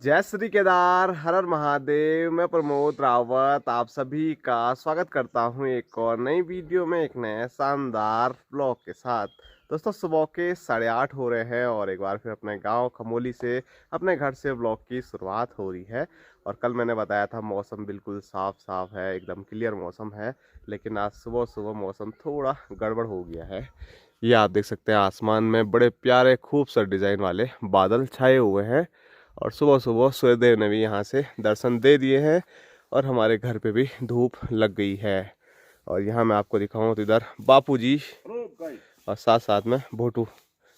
जय श्री केदार, हर हर महादेव। मैं प्रमोद रावत आप सभी का स्वागत करता हूं एक और नई वीडियो में, एक नए शानदार ब्लॉग के साथ। दोस्तों, सुबह के 8:30 हो रहे हैं और एक बार फिर अपने गांव खमोली से, अपने घर से ब्लॉग की शुरुआत हो रही है। और कल मैंने बताया था मौसम बिल्कुल साफ साफ है, एकदम क्लियर मौसम है। लेकिन आज सुबह सुबह मौसम थोड़ा गड़बड़ हो गया है। ये आप देख सकते हैं, आसमान में बड़े प्यारे खूबसूरत डिज़ाइन वाले बादल छाए हुए हैं। और सुबह सुबह सूर्यदेव ने भी यहाँ से दर्शन दे दिए हैं और हमारे घर पे भी धूप लग गई है। और यहाँ मैं आपको दिखाऊं तो इधर बापूजी और साथ साथ में भोटू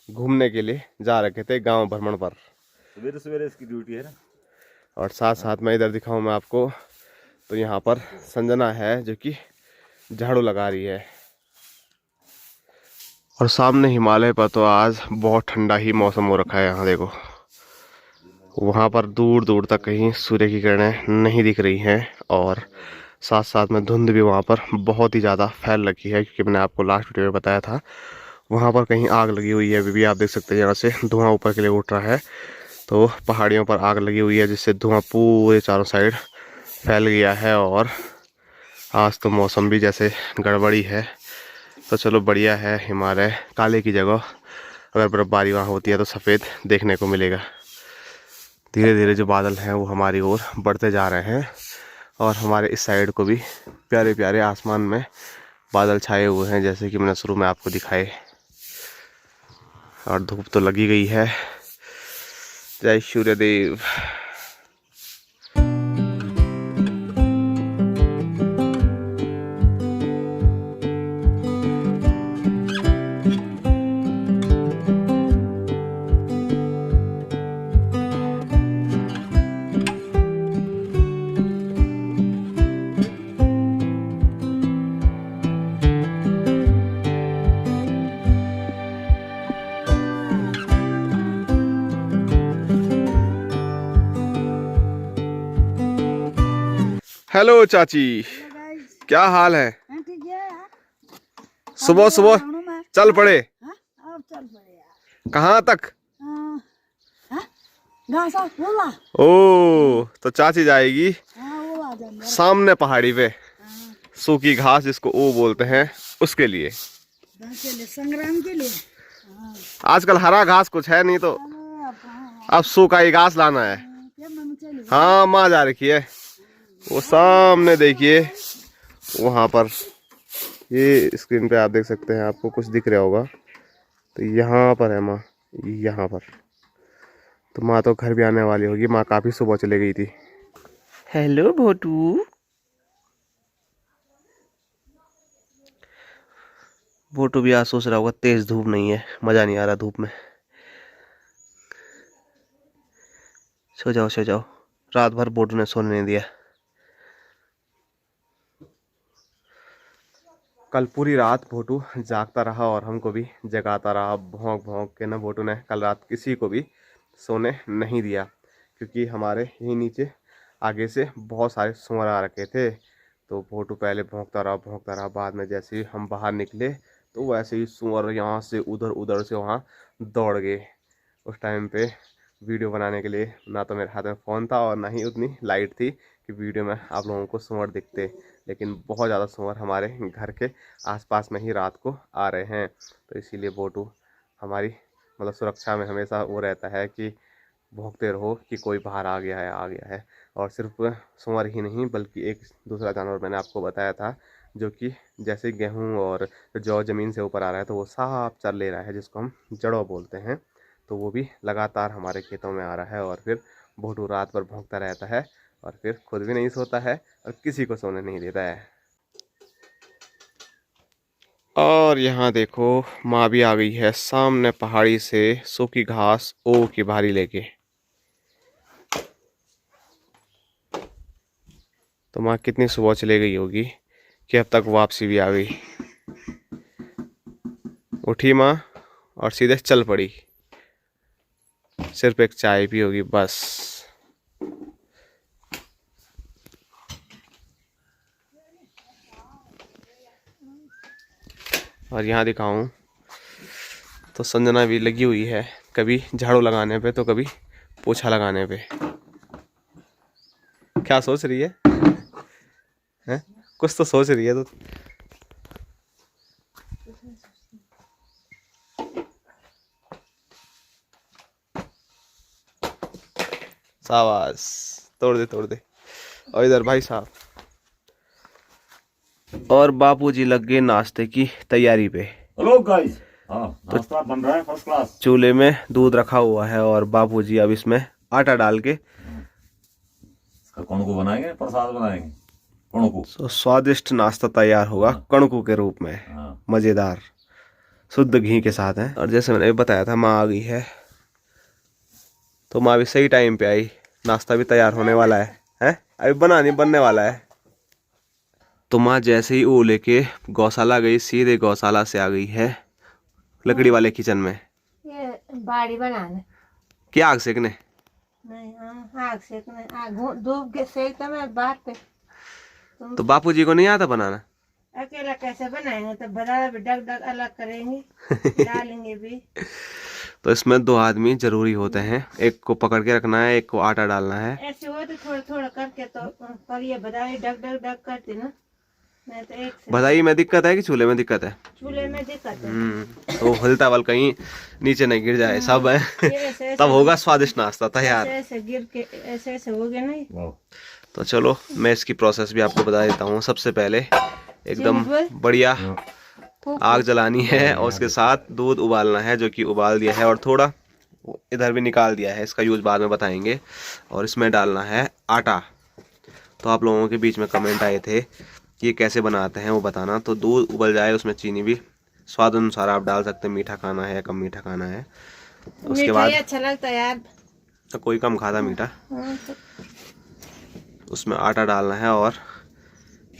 घूमने के लिए जा रखे थे गांव भ्रमण पर। सवेरे सवेरे इसकी ड्यूटी है ना। और साथ साथ में इधर दिखाऊं मैं आपको तो यहाँ पर संजना है जो कि झाड़ू लगा रही है। और सामने हिमालय पर तो आज बहुत ठंडा ही मौसम हो रखा है। यहाँ देखो, वहाँ पर दूर दूर तक कहीं सूर्य की किरणें नहीं दिख रही हैं। और साथ साथ में धुंध भी वहाँ पर बहुत ही ज़्यादा फैल रखी है, क्योंकि मैंने आपको लास्ट वीडियो में बताया था वहाँ पर कहीं आग लगी हुई है। अभी भी आप देख सकते हैं यहाँ से धुआं ऊपर के लिए उठ रहा है। तो पहाड़ियों पर आग लगी हुई है जिससे धुआं पूरे चारों साइड फैल गया है। और आज तो मौसम भी जैसे गड़बड़ी है। तो चलो बढ़िया है, हिमालय काले की जगह अगर बर्फबारी वहाँ होती है तो सफ़ेद देखने को मिलेगा। धीरे धीरे जो बादल हैं वो हमारी ओर बढ़ते जा रहे हैं और हमारे इस साइड को भी प्यारे प्यारे आसमान में बादल छाए हुए हैं, जैसे कि मैंने शुरू में आपको दिखाए। और धूप तो लगी गई है। जय सूर्यदेव। हेलो चाची, क्या हाल है? ठीक है। सुबह सुबह चल पड़े। अब चल पड़े यार। कहाँ तक? बोला। ओ, तो चाची जाएगी वो आ जाएंगे। सामने पहाड़ी पे सूखी घास जिसको ओ बोलते हैं उसके लिए, संग्राम के लिए। आजकल हरा घास कुछ है नहीं तो अब सूखा ही घास लाना है। हाँ, माँ जा रखी है। वो सामने देखिए, वहाँ पर ये स्क्रीन पे आप देख सकते हैं, आपको कुछ दिख रहा होगा। तो यहाँ पर है माँ, यहाँ पर। तो माँ तो घर भी आने वाली होगी, माँ काफ़ी सुबह चले गई थी। हेलो भोटू। भोटू भी आज सोच रहा होगा तेज धूप नहीं है, मज़ा नहीं आ रहा धूप में। सो जाओ सो जाओ, रात भर भोटू ने सोने नहीं दिया। कल पूरी रात भोटू जागता रहा और हमको भी जगाता रहा। भौंक भौंक के ना भोटू ने कल रात किसी को भी सोने नहीं दिया, क्योंकि हमारे यहीं नीचे आगे से बहुत सारे सूअर आ रखे थे। तो भोटू पहले भौंकता रहा। बाद में जैसे ही हम बाहर निकले तो वैसे ही सूअर यहाँ से उधर, उधर से वहाँ दौड़ गए। उस टाइम पे वीडियो बनाने के लिए ना तो मेरे हाथ में फ़ोन था और ना ही उतनी लाइट थी कि वीडियो में आप लोगों को सूअर दिखते। लेकिन बहुत ज़्यादा सूअर हमारे घर के आसपास में ही रात को आ रहे हैं। तो इसीलिए भोटू हमारी मतलब सुरक्षा में हमेशा वो रहता है कि भौंकते रहो कि कोई बाहर आ गया है। और सिर्फ सूअर ही नहीं बल्कि एक दूसरा जानवर मैंने आपको बताया था, जो कि जैसे गेहूं और जौ ज़मीन से ऊपर आ रहा है तो वो साफ चर ले रहा है, जिसको हम जड़ों बोलते हैं। तो वो भी लगातार हमारे खेतों में आ रहा है और फिर भोटू रात भर भौंकता रहता है और फिर खुद भी नहीं सोता है और किसी को सोने नहीं देता है। और यहाँ देखो, माँ भी आ गई है सामने पहाड़ी से सूखी घास ओ की भारी लेके। तो माँ कितनी सुबह चले गई होगी कि अब तक वापसी भी आ गई। उठी माँ और सीधे चल पड़ी, सिर्फ एक चाय पी होगी बस। और यहाँ दिखाऊं तो संजना भी लगी हुई है, कभी झाड़ू लगाने पे तो कभी पोछा लगाने पे। क्या सोच रही है? हैं? कुछ तो सोच रही है तो। शाबाश, तोड़ दे तोड़ दे। और इधर भाई साहब और बापूजी लग गए नाश्ते की तैयारी पे। हेलो गाइस, हाँ नाश्ता बन रहा है फर्स्ट क्लास। चूल्हे में दूध रखा हुआ है और बापूजी अब इसमें आटा डाल के इसका कणकू बनाएंगे, प्रसाद बनाएंगे कणकू। तो स्वादिष्ट नाश्ता तैयार होगा कणकू के रूप में, हाँ मजेदार शुद्ध घी के साथ है। और जैसे मैंने बताया था माँ आ गई है, तो माँ भी सही टाइम पे आई। नाश्ता भी तैयार होने वाला है, हैं? अभी बनने वाला है। तो माँ जैसे ही वो लेके गौशाला गई, सीधे गौशाला से आ गई है लकड़ी वाले किचन में। ये बाड़ी बनाने क्या आग सेकने? नहीं, हाँ आग सेकने, आग धूप के सेकता मैं बात पे। तो बापूजी को नहीं आता बनाना? अकेला कैसे बनाएंगे, तो बड़ा भी डग डग अलग करेंगे, डालेंगे भी। तो इसमें 2 आदमी जरूरी होते हैं, एक को पकड़ के रखना है, एक को आटा डालना है। ऐसे हो तो थोड़ा थोड़ा करके तो पर ये बदाई डग डग डग करती ना, नहीं तो एक से। भदाई में दिक्कत है कि चूल्हे में दिक्कत है? चूल्हे में दिक्कत है। तो हिलता वल कहीं नीचे नहीं गिर जाए सब है। ऐसे तब होगा स्वादिष्ट नाश्ता तैयार। ऐसे गिर के ऐसे हो गया नहीं। तो चलो मैं इसकी प्रोसेस भी आपको बता देता हूँ। सबसे पहले एकदम बढ़िया आग जलानी है और उसके साथ दूध उबालना है, जो कि उबाल दिया है और थोड़ा इधर भी निकाल दिया है, इसका यूज बाद में बताएंगे। और इसमें डालना है आटा। तो आप लोगों के बीच में कमेंट आए थे कि ये कैसे बनाते हैं, वो बताना। तो दूध उबल जाए, उसमें चीनी भी स्वाद अनुसार आप डाल सकते हैं, मीठा खाना है या कम मीठा खाना है। उसके बाद अच्छा लगता है यार, तो कोई कम खाता मीठा। तो उसमें आटा डालना है और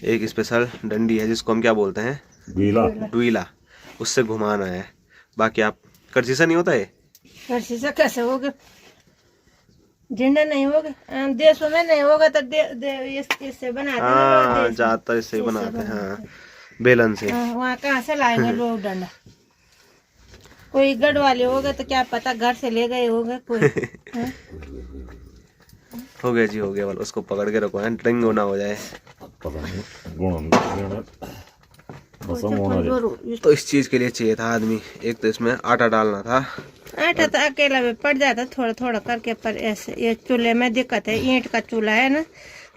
एक स्पेशल डंडी है जिसको हम क्या बोलते हैं, डुईला, उससे घुमाना है। बाकी आप करछी से नहीं होता है, करछी से कैसे होगा, झंडा नहीं होगा, देशों में नहीं होगा तो इससे बनाते हैं हाँ लोग, देश ज्यादातर इससे ही बनाते हैं। हाँ बेलन से। वहाँ कहाँ से लाएंगे लोग डंडा? कोई गढ़ वाले होगा तो क्या पता घर से ले गए होगा कोई। हाँ? हो गया जी, हो गया। वाल उसको पकड़ के रखो है, ड्रिंग ना हो जाए। तो इस चीज के लिए चाहिए था आदमी, एक तो इसमें आटा डालना था। आटा तो अकेला भी पड़ जाता थोड़ा थोड़ा करके, पर ऐसे ये चूल्हे में दिक्कत है, ईंट का चूल्हा है ना,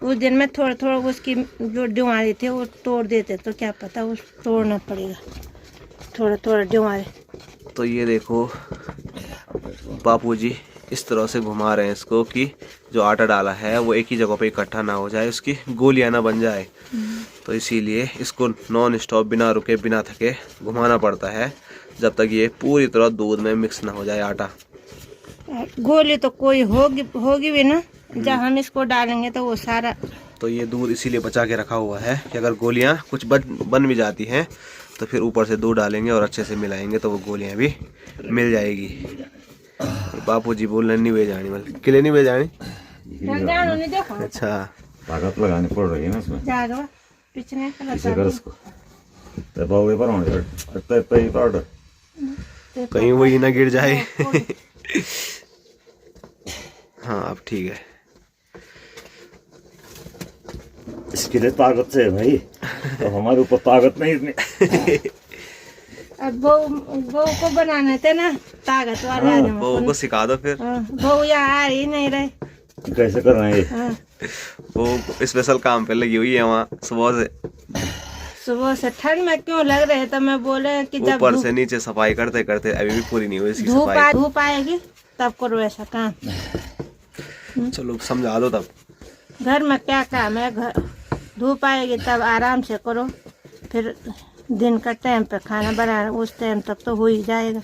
उस दिन में थोड़ा थोड़ा उसकी जो डिवारी थे वो तोड़ देते, तो क्या पता उस तोड़ना पड़ेगा थोड़ा थोड़ा डिवारी। तो ये देखो बापूजी इस तरह से घुमा रहे हैं इसको कि जो आटा डाला है वो एक ही जगह पे इकट्ठा ना हो जाए, उसकी गोलियां ना बन जाए। तो इसीलिए इसको नॉन स्टॉप बिना रुके बिना थके घुमाना पड़ता है जब तक ये पूरी तरह दूध में मिक्स ना हो जाए आटा। गोली तो कोई होगी भी ना, जब हम इसको डालेंगे तो वो सारा। तो ये दूध इसीलिए बचा के रखा हुआ है कि अगर गोलियां कुछ बन भी जाती हैं तो फिर ऊपर से दूध डालेंगे और अच्छे से मिलाएंगे तो वो गोलियां भी मिल जाएगी। बापूजी बोल रहे नहीं वे जानी, मतलब किले नहीं वे जानी। नहीं देखो, अच्छा ताकत लगानी पड़ रही है ना इसमें। जागा पिछने इसे कर इसको दबाओगे पर होने ही पाउडर कहीं वही ना गिर जाए। हाँ अब ठीक है। इसके लिए ताकत से है भाई, तो हमारे ऊपर ताकत नहीं इतनी। अब बहू को बनाने थे ना ताकत वाले, बहू को सिखा दो फिर। बहू यहाँ आ ही नहीं रहे, कैसे कर रहे हैं ये? हाँ। वो स्पेशल काम पे लगी हुई है वहाँ सुबह से ठंड में क्यों लग रहे हैं, तो मैं बोले कि जब ऊपर से नीचे सफाई करते करते अभी भी पूरी नहीं हुई इसकी सफाई। धूप आएगी तब करो ऐसा काम। चलो समझा दो तब। घर में क्या काम है, घर धूप आएगी तब आराम से करो, फिर दिन का टाइम पे खाना बनाना, उस टाइम तक तो हो ही जाएगा।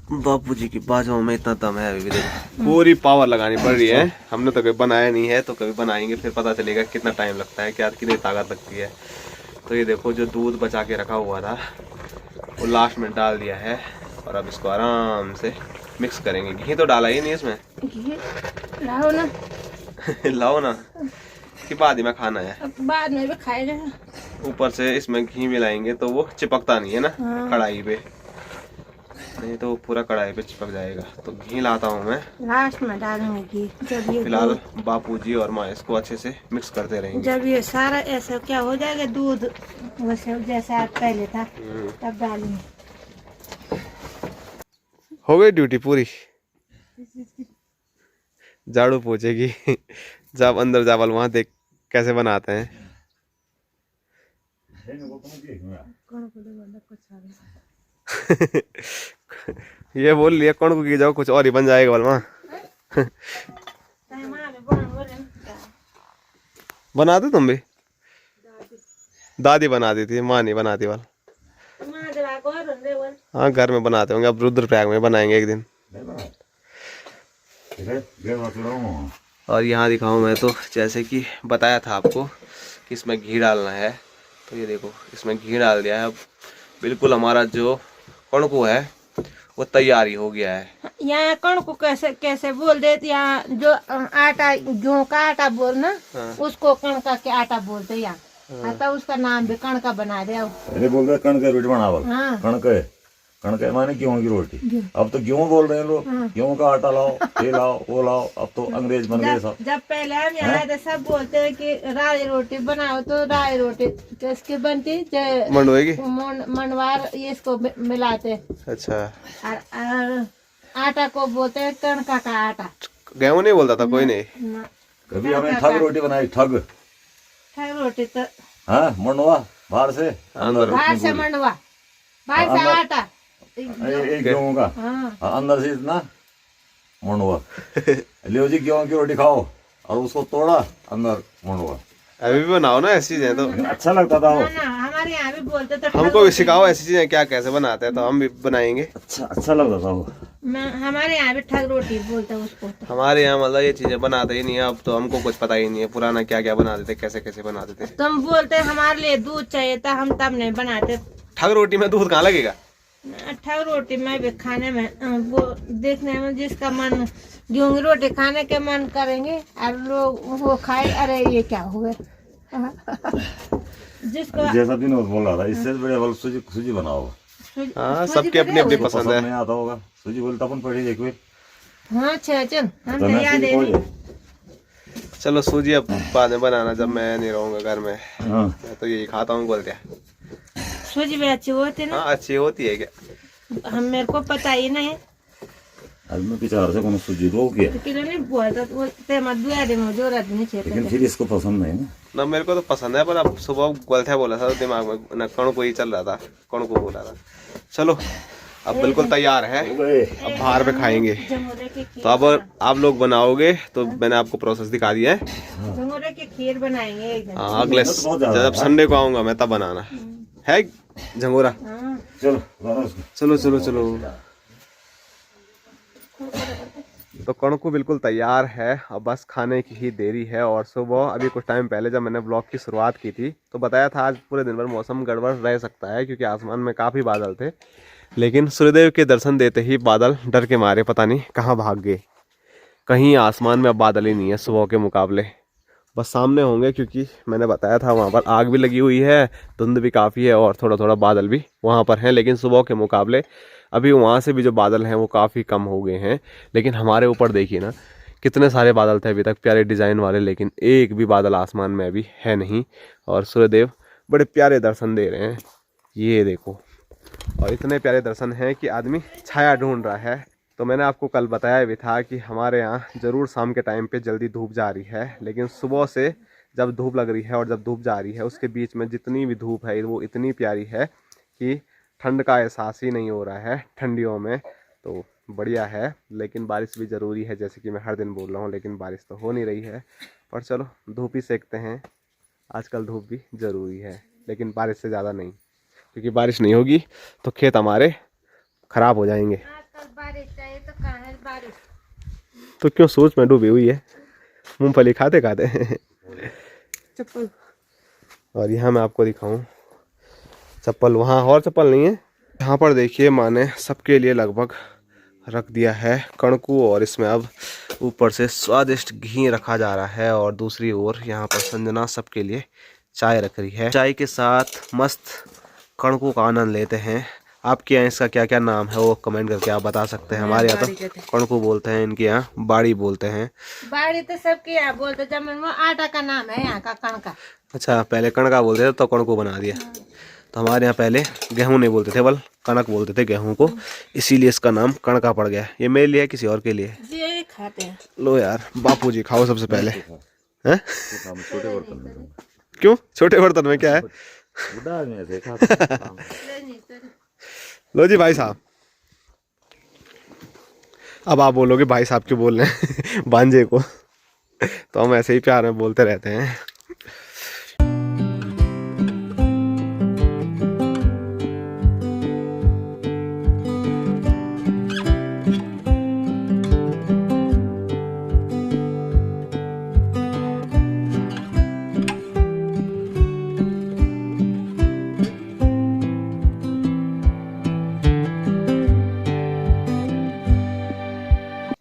बापूजी की बाजों में इतना दम है, अभी भी देखो पूरी पावर लगानी पड़ रही है। हमने तो कभी बनाया नहीं है, तो कभी बनाएंगे फिर पता चलेगा कितना टाइम लगता है, क्या कितनी ताकत लगती है। तो ये देखो जो दूध बचा के रखा हुआ था वो लास्ट में डाल दिया है और अब इसको आराम से मिक्स करेंगे। घी तो डाला ही नहीं इसमें। घी लाओ ना। लाओ ना कि बाद में खाना है, अब बाद में भी खाएगा। ऊपर से इसमें घी मिलाएंगे तो वो चिपकता नहीं है ना कढ़ाई पे। नहीं तो पूरा कढ़ाई पे चिपक जाएगा। तो घी लाता हूँ मैं, लास्ट में डालूंगी घी। जब ये फिलहाल बापूजी और माँ इसको अच्छे से मिक्स करते रहेंगे। जब ये सारा ऐसा क्या हो जाएगा दूध वैसे जैसा आप पहले था तब डालेंगे। हो गई ड्यूटी पूरी, झाड़ू पोछेगी जब अंदर जावल वहां देख कैसे बनाते हैं। ये बोल लिया कौन को की जाओ कुछ और ही बन जाएगा बलवा। बनाते तुम भी? दादी बना दी थी, माँ नहीं बनाती वाल। हाँ घर में बनाते होंगे, अब रुद्रप्रयाग में बनाएंगे एक दिन। और यहाँ दिखाऊं मैं तो जैसे कि बताया था आपको कि इसमें घी डालना है, तो ये देखो इसमें घी डाल दिया है। अब बिल्कुल हमारा जो कणकू है वो तैयारी हो गया है। यहाँ कणकू कैसे कैसे बोल देते, यहाँ जो आटा गेहूं का आटा बोलना उसको कणका के आटा बोलते यहाँ। तो उसका नाम भी कणका बना दिया। अरे बोल रहे कणक रोटी बनावल। कणक कणक माने गेहूं की रोटी। अब तो गेहूं बोल रहे हैं लोग, गेहूं का आटा लाओ, ये लाओ वो लाओ। अब तो अंग्रेज बन गए सब। जब पहले हम यहाँ थे सब बोलते हैं कि राई रोटी बनाओ, तो राई रोटी किसकी बनती? मंडवेगी मंडवार ये इसको मिलाते। अच्छा। और आटा को बोलते हैं कणका का आटा। गेहूं नहीं बोलता था कोई नहीं। कभी हमें ठग रोटी बनाई, ठग रोटी तो हाँ मंडवा बाहर से अंदर, बाहर से मंडवा, बाहर से आटा एक गेहूं का अंदर से इतना मंडवा। लियो जी गेहूं की रोटी खाओ और उसको तोड़ा अंदर मंडवा। अभी भी बनाओ ना ऐसी चीजें, तो अच्छा लगता था वो। हमारे यहाँ भी बोलते थे। हमको भी सिखाओ ऐसी चीजें क्या कैसे बनाते हैं, तो हम भी बनाएंगे। अच्छा लगता था वो। हमारे यहाँ भी ठग रोटी बोलते हैं उसको। हमारे यहाँ मतलब ये चीजें बनाते ही नहीं है। अब तो हमको कुछ पता ही नहीं है पुराना क्या क्या बनाते थे, कैसे कैसे बनाते थे। तुम बोलते हमारे लिए दूध चाहिए था, हम तब नहीं बनाते। ठग रोटी में दूध कहाँ लगेगा? ठग रोटी में भी खाने में वो देखने में जिसका मन गेहूं की रोटी खाने के मन करेंगे और लोग वो खाए, अरे ये क्या हुआ। जिसको जैसा विनोद बोल रहा था, इससे बढ़िया बोल सूजी बनाओ। हाँ सबकी अपनी अपनी पसंद है। नहीं आता होगा सूजी बोलता अपन पढ़ी देखो। हाँ चल हम तो याद है। चलो सूजी अब बाद में बनाना जब मैं नहीं रहूंगा घर में। मैं तो यही खाता हूँ बोल दिया। सूजी भी अच्छी होती है ना? हाँ अच्छी होती है क्या? हम मेरे को पता ही नहीं। आदमी विचार से कोनो सूजी रो के किलो नहीं बोलता तो ते मत दुआ दे मुझे रात नहीं चाहिए। लेकिन फिर इसको पसंद नहीं ना मेरे को तो पसंद है, पर अब सुबह गलत बोला था दिमाग में न कौन को ही चल रहा था, कौन को बोला था। चलो अब बिल्कुल तैयार है, अब बाहर पे खाएंगे। तो अब आप लोग बनाओगे तो मैंने आपको प्रोसेस दिखा दिया है। झंगोरे की खीर बनाएंगे अगले जब संडे को आऊंगा मैं तब बनाना है झंगोरा। चलो चलो चलो। तो कणकू बिल्कुल तैयार है, अब बस खाने की ही देरी है। और सुबह अभी कुछ टाइम पहले जब मैंने ब्लॉग की शुरुआत की थी तो बताया था आज पूरे दिन भर मौसम गड़बड़ रह सकता है, क्योंकि आसमान में काफ़ी बादल थे। लेकिन सूर्यदेव के दर्शन देते ही बादल डर के मारे पता नहीं कहाँ भाग गए। कहीं आसमान में अब बादल ही नहीं है सुबह के मुकाबले, बस सामने होंगे, क्योंकि मैंने बताया था वहाँ पर आग भी लगी हुई है, धुंध भी काफ़ी है और थोड़ा थोड़ा बादल भी वहाँ पर हैं। लेकिन सुबह के मुकाबले अभी वहाँ से भी जो बादल हैं वो काफ़ी कम हो गए हैं। लेकिन हमारे ऊपर देखिए ना कितने सारे बादल थे अभी तक प्यारे डिज़ाइन वाले, लेकिन एक भी बादल आसमान में अभी है नहीं। और सूर्यदेव बड़े प्यारे दर्शन दे रहे हैं, ये देखो। और इतने प्यारे दर्शन हैं कि आदमी छाया ढूंढ रहा है। तो मैंने आपको कल बताया भी था कि हमारे यहाँ ज़रूर शाम के टाइम पे जल्दी धूप जा रही है, लेकिन सुबह से जब धूप लग रही है और जब धूप जा रही है उसके बीच में जितनी भी धूप है वो इतनी प्यारी है कि ठंड का एहसास ही नहीं हो रहा है ठंडियों में। तो बढ़िया है, लेकिन बारिश भी ज़रूरी है, जैसे कि मैं हर दिन बोल रहा हूँ। लेकिन बारिश तो हो नहीं रही है, पर चलो धूप ही सेकते हैं। आजकल धूप भी ज़रूरी है, लेकिन बारिश से ज़्यादा नहीं, क्योंकि बारिश नहीं होगी तो खेत हमारे ख़राब हो जाएंगे। बारिश चाहिए तो कहाँ है बारिश? तो क्यों सोच में डूबी हुई है मूंगफली खाते खाते। चप्पल। और यहाँ मैं आपको दिखाऊं चप्पल, वहाँ और चप्पल नहीं है। यहाँ पर देखिए माँ ने सबके लिए लगभग रख दिया है कणकू, और इसमें अब ऊपर से स्वादिष्ट घी रखा जा रहा है। और दूसरी ओर यहाँ पर संजना सबके लिए चाय रख रही है। चाय के साथ मस्त कणकू का आनंद लेते हैं। आपके यहाँ इसका क्या क्या नाम है वो कमेंट करके आप बता सकते हैं। हमारे यहाँ तो कणकू बोलते हैं, इनके यहाँ बाड़ी बोलते हैं। बाड़ी तो सबके यहाँ बोलते, जमीन में आटा का नाम है यहाँ का कणका। अच्छा, पहले कणका बोलते थे तो कणकू बना दिया। तो हमारे यहाँ पहले गेहूं नहीं बोलते थे, बल कणक बोलते थे गेहूं को, इसीलिए इसका नाम कणका पड़ गया। ये मेरे लिए किसी और के लिए? ये खाते हैं। लो यार बापूजी खाओ सबसे पहले। हैं? छोटे बर्तन में क्यों छोटे बर्तन में क्या है? बुढ़ा आदमी ऐसे खाता है। लो जी भाई साहब, अब आप बोलोगे भाई साहब क्यों बोल रहे हैं भांजे को, तो हम ऐसे ही प्यार में बोलते रहते हैं।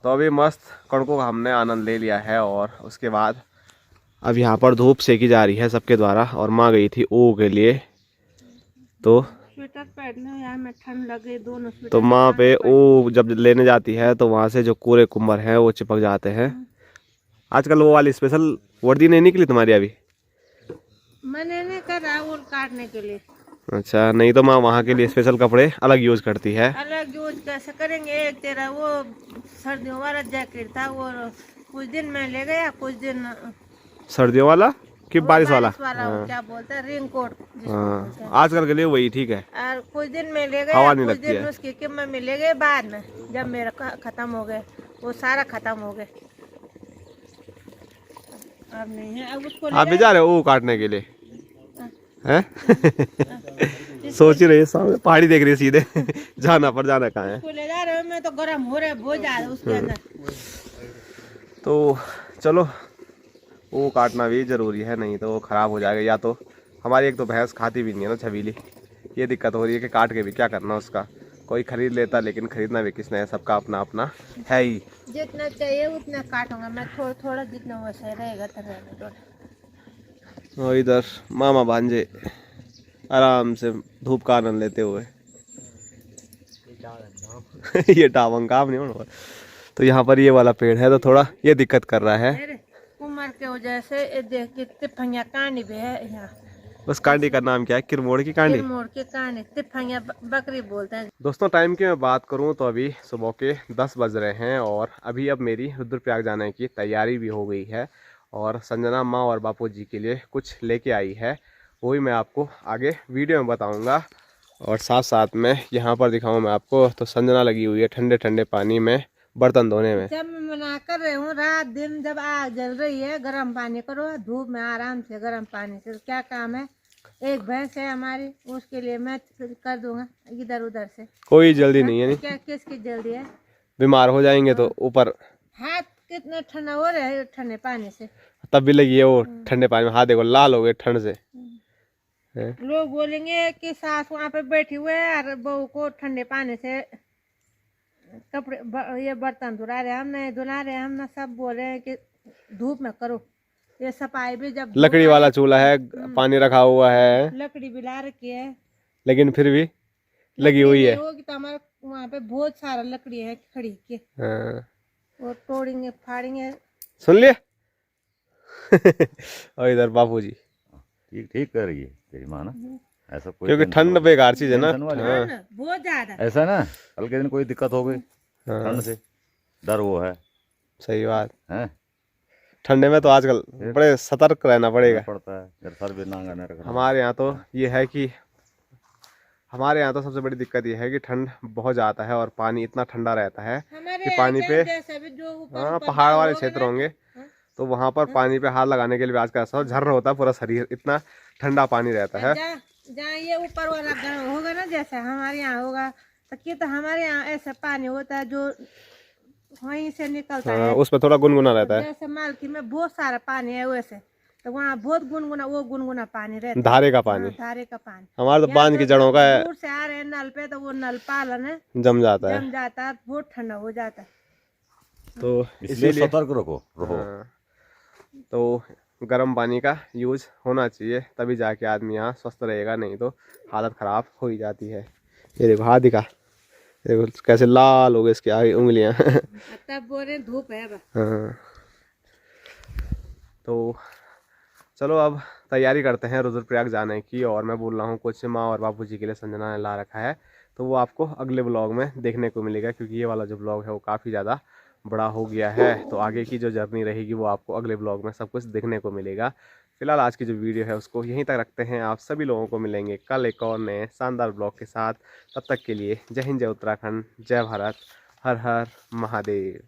तो अभी मस्त कणकों का हमने आनंद ले लिया है और उसके बाद अब यहाँ पर धूप सेकी जा रही है सबके द्वारा। और माँ गई थी ओ के लिए, तो स्वेटर पहनने यार में ठंड लगे दोनों स्वेटर। तो माँ पे ओ जब लेने जाती है तो वहाँ से जो कूड़े कुंबर हैं वो चिपक जाते हैं। आजकल वो वाली स्पेशल वर्दी नहीं निकली तुम्हारी अभी? मैंने नहीं करा वो काटने के लिए। अच्छा, नहीं तो माँ वहाँ के लिए स्पेशल कपड़े अलग यूज करती है। अलग यूज कैसे करेंगे? एक तेरा वो सर्दियों वाला जैकेट था, वो कुछ दिन में ले गया, कुछ दिन सर्दियों वाला कि बारिश वाला? वो क्या बोलते हैं, रेन कोट। हाँ, आजकल के लिए वही ठीक है। और कुछ दिन में ले हवा गया, नहीं कुछ लगती दिन है। उसकी कीमत में ले गए बाद में, जब मेरा खत्म हो गए, वो सारा खत्म हो गए। अब नहीं है, अब उसको आप भी जा रहे हो वो काटने के लिए? हैं? सोच ही रही है, सामने पहाड़ी देख रही है सीधे जाना पर जाना कहाँ है? उसको ले जा रहे हो, मैं तो गर्म हो रहा है बहुत ज्यादा उसके अंदर। तो चलो वो काटना भी जरूरी है, नहीं तो वो खराब हो जाएगा। या तो हमारी एक तो भैंस खाती भी नहीं है ना छबीली, ये दिक्कत हो रही है कि काट के भी क्या करना उसका। कोई खरीद लेता, लेकिन खरीदना भी किसने है, सबका अपना अपना है ही। जितना चाहिए उतना काटूंगा मैं, थोड़ा थोड़ा जितना वैसा रहेगा तो रहने दो। और इधर मामा भांजे आराम से धूप का आनंद लेते हुए ये टावंग काम नहीं होना। तो यहाँ पर ये वाला पेड़ है तो थोड़ा ये दिक्कत कर रहा है। अरे उम्र के वजह से ये देख के तिफंगिया कांडी भी है यहाँ। बस कांडी का नाम क्या है? किरमोड़ की कांडी? मोड़ के कांडी, तिफंगिया बकरी बोलते हैं। दोस्तों टाइम की मैं बात करूं तो अभी सुबह के 10 बज रहे हैं और अभी अब मेरी रुद्रप्रयाग जाने की तैयारी भी हो गई है। और संजना माँ और बापू जी के लिए कुछ लेके आई है, वही मैं आपको आगे वीडियो में बताऊंगा। और साथ साथ में यहाँ पर दिखाऊं मैं आपको, तो संजना लगी हुई है ठंडे ठंडे पानी में बर्तन धोने में। जब मैं मना कर रही हूँ, रात दिन जब आग जल रही है, गर्म पानी करो, धूप में आराम से गर्म पानी से क्या काम है। एक भैंस है हमारी, उसके लिए मैं कर दूंगा इधर उधर से। कोई जल्दी नहीं है, नहीं क्या किसकी जल्दी है? बीमार हो जाएंगे तो ऊपर हाथ कितना ठंडा हो रहा है ठंडे पानी से, तब भी लगी है वो ठंडे पानी में। हाथ देखो लाल हो गए ठंड से। लोग बोलेंगे कि सास वहाँ पे बैठी हुए है और बहू को ठंडे पानी से कपड़े ये बर्तन धुला रहे, हम नहीं धुला रहे, हम ना सब बोल रहे हैं कि धूप में करो। ये सफाई भी जब लकड़ी वाला चूल्हा है, पानी रखा हुआ है, लकड़ी भी ला रखी है, लेकिन फिर भी लगी हुई है। होगी तो हमारे वहाँ पे बहुत सारा लकड़ी है खड़ी के, हाँ। वो तोड़ेंगे फाड़ेंगे। सुन लिया और इधर बापूजी ठीक ठीक कर रही है तेरी माँ ना, ऐसा कोई क्योंकि टेंशन ठंड वाली- बेकार चीज है ना। टेंशन वाली- हाँ। बहुत ज्यादा ऐसा ना कल के दिन कोई दिक्कत हो गई हाँ। ठंड से, डर वो है सही बात। हैं? ठंडे में तो आजकल बड़े सतर्क रहना पड़ेगा। पड़ता है जरा सर भी नांगा नहीं रखना। हमारे यहाँ तो ये है कि हमारे यहाँ तो सबसे बड़ी दिक्कत ये है कि ठंड बहुत ज़्यादा है और पानी इतना ठंडा रहता है हमारे कि पानी पे, जैसे भी जो ऊपर हाँ ऊपर पहाड़ वाले होगा क्षेत्र ना, होंगे तो वहाँ पर पानी पे हाथ लगाने के लिए आज का ऐसा झर्र होता है, पूरा शरीर इतना ठंडा पानी रहता है। जहाँ ये ऊपर वाला गर्म होगा ना, जैसे हमारे यहाँ होगा तो कि तो हमारे यहाँ ऐसा पानी होता है जो वहीं से निकलता हाँ, है, उसमें थोड़ा गुनगुना रहता है। जैसे मालकी में बहुत सारा पानी है वैसे, तो वहाँ बहुत गुनगुना, वो गुनगुना पानी रहता है, धारे का पानी। हाँ, धारे का पानी। हमारे तो बांध की जड़ों का है, दूर से आ रहे हैं नल पे, तो वो नल पालन है, जम जाता है, जम जाता है, बहुत ठंडा हो जाता है। तो इसलिए इसीलिए सतर्क रहो। हाँ, तो गर्म पानी का यूज होना चाहिए, तभी जाके आदमी यहाँ स्वस्थ रहेगा, नहीं तो हालत ख़राब हो ही जाती है। ये देखो हाथ दिखा, देखो कैसे लाल हो गए इसकी आगे उंगलियां। तब बोले धूप है अब। हाँ तो चलो अब तैयारी करते हैं रुद्रप्रयाग जाने की। और मैं बोल रहा हूँ कुछ माँ और बापूजी के लिए संजना ने ला रखा है, तो वो आपको अगले ब्लॉग में देखने को मिलेगा, क्योंकि ये वाला जो ब्लॉग है वो काफ़ी ज़्यादा बड़ा हो गया है। तो आगे की जो जर्नी रहेगी वो आपको अगले ब्लॉग में सब कुछ देखने को मिलेगा। फिलहाल आज की जो वीडियो है उसको यहीं तक रखते हैं। आप सभी लोगों को मिलेंगे कल एक और नए शानदार ब्लॉग के साथ। तब तक के लिए जय हिंद, जय उत्तराखंड, जय भारत, हर हर महादेव।